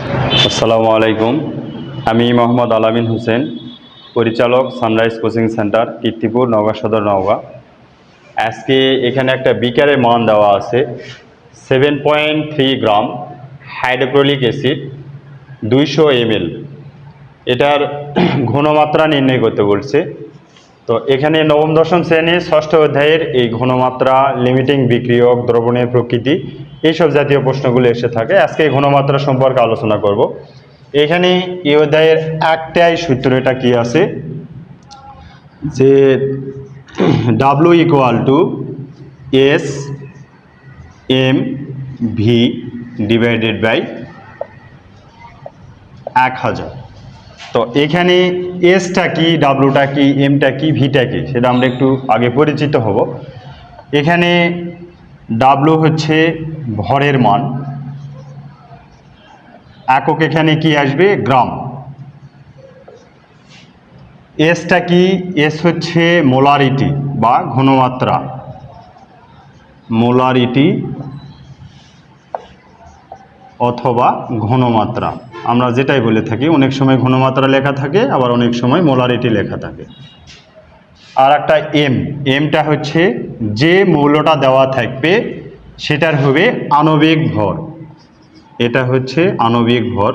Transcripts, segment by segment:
আসসালামু আলাইকুম। আমি মোহাম্মদ আলামিন হোসেন, পরিচালক sunrise coaching centre, Kirtipur, Naogaon সদর, নওগাঁ। আজকে এখানে একটা বিকারের মান দেওয়া আছে 7.3 গ্রাম হাইড্রোক্লোরিক অ্যাসিড 200 ml। এটার ঘনমাত্রা নির্ণয় করতে বলছে। তো এখানে নবম দশম শ্রেণীর ষষ্ঠ অধ্যায়ের এই ঘনমাত্রা, লিমিটিং বিক্রিয়ক, দ্রবণের প্রকৃতি, এইসব জাতীয় প্রশ্নগুলো এসে থাকে। আজকে এই ঘনমাত্রা সম্পর্কে আলোচনা করব। এখানে এই অধ্যায়ের একটাই সূত্র, এটা কি আছে যে W equal to S M V divided by 1000। তো এখানে এসটা কি, ডাব্লুটা কি, এমটা কি, ভিটা কি, সেটা আমরা একটু আগে পরিচিত হব। এখানে ডাব্লু হচ্ছে ভরের মান, একক এখানে কি আসবে, গ্রাম। এসটা কি, এস হচ্ছে মোলারিটি বা ঘনমাত্রা, মোলারিটি অথবা ঘনমাত্রা, আমরা যেটাই বলে থাকি। অনেক সময় ঘনমাত্রা লেখা থাকে, আবার অনেক সময় মোলারিটি লেখা থাকে। আর একটা এমটা হচ্ছে যে মৌলটা দেওয়া থাকবে সেটার হবে আণবিক ভর, এটা হচ্ছে আণবিক ভর।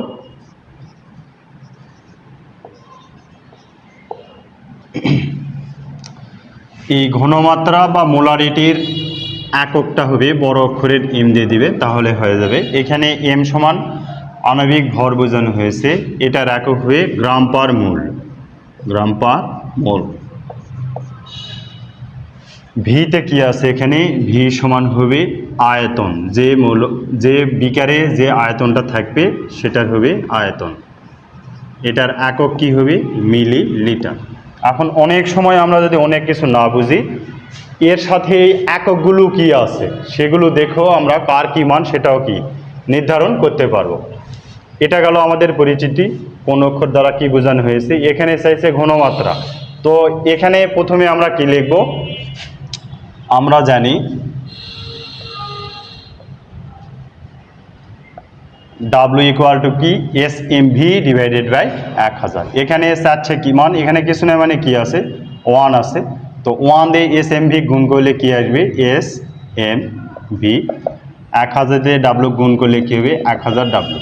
এই ঘনমাত্রা বা মোলারিটির এককটা হবে বড় অক্ষরের এম দিয়ে দিবে, তাহলে হয়ে যাবে। এখানে এম সমান আণবিক ভর বোঝানো হয়েছে, এটার একক হবে গ্রাম পার মোল, গ্রাম পার মোল। ভিতে কি আছে, এখানে ভি সমান হবে আয়তন, যে বিকারে যে আয়তনটা থাকবে সেটার হবে আয়তন, এটার একক কি হবে, মিলি লিটার। এখন অনেক সময় আমরা যদি অনেক কিছু না বুঝি, এর সাথে এই এককগুলো কি আছে সেগুলো দেখো, আমরা কার কি মান সেটাও কি নির্ধারণ করতে পারবো। এটা গেল আমাদের পরিচিতি, কোন অক্ষর দ্বারা কি বোঝানো হয়েছে। এখানে চাইছে ঘনমাত্রা, তো এখানে প্রথমে আমরা কি লিখব, আমরা জানি ডাব্লু ইকুয়াল টু কি, S M V divided by 1000। এখানে চাচ্ছে কি মান, এখানে কিছু নয় মানে কি আছে, 1 আছে। তো 1 দিয়ে এস এম ভি গুণ করলে কি আসবে, এস এম ভি। 1000 দিয়ে ডাব্লু গুণ করলে কি হবে, 1000 ডাব্লু।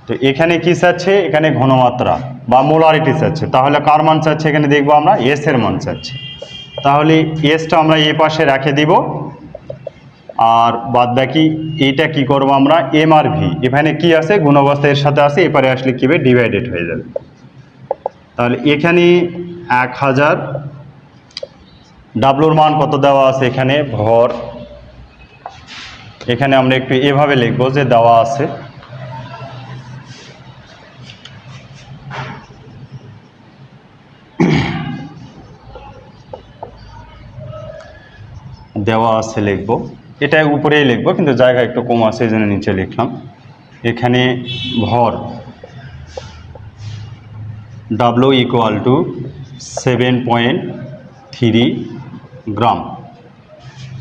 তো এখানে কি চাচ্ছে, এখানে ঘনমাত্রা বা মোলারিটি চাচ্ছে, তাহলে কার মান চাচ্ছে, এখানে দেখবো আমরা এস এর মান চাচ্ছে। তাহলে এসটা আমরা এ পাশে রেখে দিব, আর বাদ বাকি এইটা কি করব আমরা, এম আর ভি, এখানে কি আছে, গুণ অবস্থা এর সাথে আছে, এপারে আসলে কি হবে, ডিভাইডেড হয়ে যাবে। তাহলে এখানে 1000, ডাব্লুর মান কত দেওয়া আছে, এখানে ভর। এখানে আমরা একটু এভাবে লিখবো যে দেওয়া আছে লিখবো, এটা উপরেই লিখবো, কিন্তু জায়গা একটু কম আছে এই জন্য নিচে লিখলাম। এখানে ভর ডাব্লু ইকুয়াল টু 7.3 গ্রাম।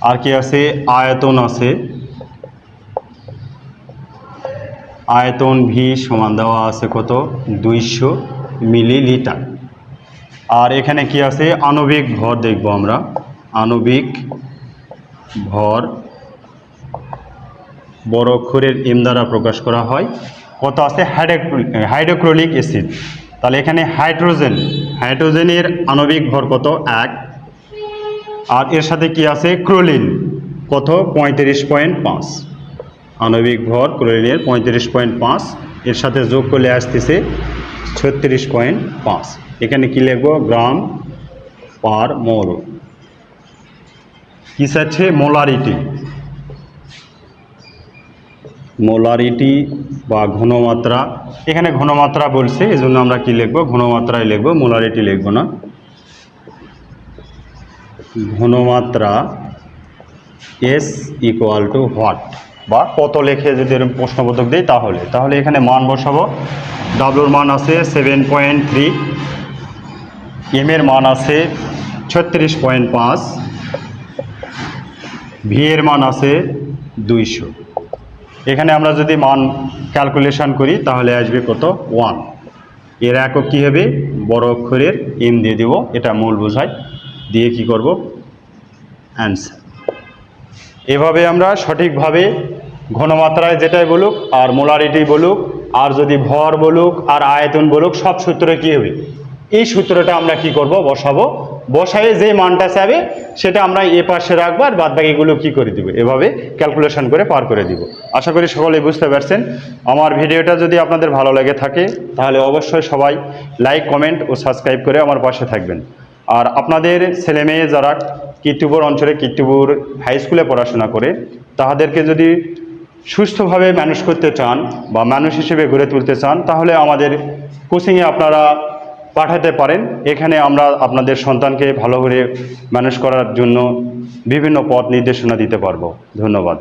আর কি আছে, আয়তন আছে, আয়তন ভি সমান দেওয়া আছে কত, 200 মিলিলিটার। আর এখানে কি আছে, আণবিক ভর দেখব আমরা, আণবিক ভর বড় অক্ষরের এম দ্বারা প্রকাশ করা হয়। কত আছে, হাইড্রোক্লোরিক অ্যাসিড, তাহলে এখানে হাইড্রোজেনের আণবিক ভর কত, 1। আর এর সাথে কি আছে, ক্লোরিন কত, 35.5। আণবিক ভর ক্লোরিনের 35.5, এর সাথে যোগ করলে আসতেছে 36.5। এখানে কি লিখবো, গ্রাম পার মোল। কি চাচ্ছে, মোলারিটি, মোলারিটি বা ঘনমাত্রা। এখানে ঘনমাত্রা বলছে, এজন্য আমরা কি লিখবো, ঘনমাত্রায় লিখবো, মোলারিটি লিখবো না। ঘনমাত্রা এস ইকুয়াল টু হোয়াট, বা কত লিখে যদি এরকম প্রশ্নবোধক দিই, তাহলে এখানে মান বসাবো। ডাব্লুর মান আছে 7.3, এম এর মান আছে 36.5, ভি এর মান আছে 200। এখানে আমরা যদি মান ক্যালকুলেশন করি তাহলে আসবে কত 1। এর একক কী হবে, বড় অক্ষরের এম দিয়ে দেব, এটা মূল বোঝায়, দিয়ে কি করব অ্যান্সার। এভাবে আমরা সঠিকভাবে ঘনমাত্রায় যেটাই বলুক আর মোলারিটি বলুক আর যদি ভর বলুক আর আয়তন বলুক সব সূত্রে কী হবে, এই সূত্রটা আমরা কি করব বসাবো, বসায়ে যে মানটা চাবে সেটা আমরা এ পাশে রাখবো আর বাদ বাকিগুলো কী করে দিব, এভাবে ক্যালকুলেশন করে পার করে দিব। আশা করি সকলেই বুঝতে পারছেন। আমার ভিডিওটা যদি আপনাদের ভালো লেগে থাকে তাহলে অবশ্যই সবাই লাইক কমেন্ট ও সাবস্ক্রাইব করে আমার পাশে থাকবেন। আর আপনাদের ছেলে মেয়ে যারা কীর্তিপুর অঞ্চলে কীর্তিপুর হাই স্কুলে পড়াশোনা করে তাদেরকে যদি সুস্থভাবে মানুষ করতে চান বা মানুষ হিসেবে গড়ে তুলতে চান তাহলে আমাদের কোচিংয়ে আপনারা পাঠাতে পারেন। এখানে আমরা আপনাদের সন্তানকে ভালো করে মানুষ করার জন্য বিভিন্ন পথ নির্দেশনা দিতে পারবো। ধন্যবাদ।